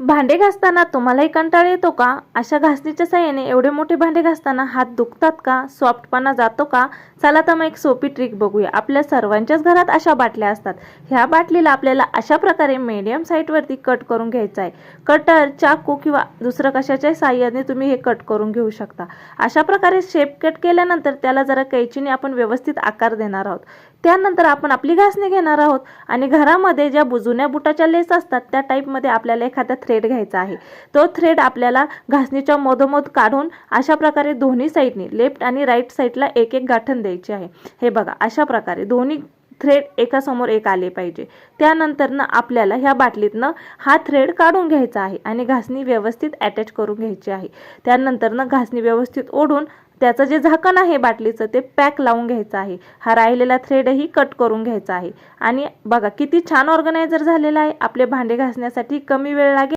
भांडे घासताना तुम्हालाही कंटाळा येतो का? अशा घासणीच्या साहाय्याने एवढे मोठे भांडे घासताना हात दुखतात का? सॉफ्टपणा जातो का? चला तर मग एक सोपी ट्रिक बघूया. आपल्या सर्वांच्याच घरात अशा बाटल्या असतात. ह्या बाटलीला आपल्याला अशा प्रकारे मीडियम साईजवरती कट करून घ्यायचं आहे. कटर, चाकू किंवा दुसरं कशाच्या साहाय्याने तुम्ही हे कट करून घेऊ शकता. अशा प्रकारे शेप कट केल्यानंतर त्याला जरा कैचीने आपण व्यवस्थित आकार देणार आहोत. त्यानंतर आपण आपली घासणी घेणार आहोत आणि घरामध्ये ज्या जुन्या बुटाच्या लेस असतात त्या टाईपमध्ये आपल्याला एखादा थ्रेड घ्यायचा आहे. तो थ्रेड आपल्याला घासणीच्या मधोमध काढून अशा प्रकारे दोन्ही साईडनी लेफ्ट आणि राईट साईडला एक एक गाठण द्यायची आहे. हे बघा, अशा प्रकारे दोन्ही थ्रेड एकासमोर एक आले पाहिजे. त्यानंतर आपल्याला ह्या बाटलीतनं हा थ्रेड काढून घ्यायचा आहे आणि घासणी व्यवस्थित अटॅच करून घ्यायची आहे. त्यानंतर घासणी व्यवस्थित ओढून त्याचं जे झाकण आहे बाटलीचं ते पॅक लावून घ्यायचं आहे. हा राहिलेला थ्रेडही कट करून घ्यायचा आहे. आणि बघा किती छान ऑर्गनायझर झालेला आहे. आपले भांडे घासण्यासाठी कमी वेळ लागेल.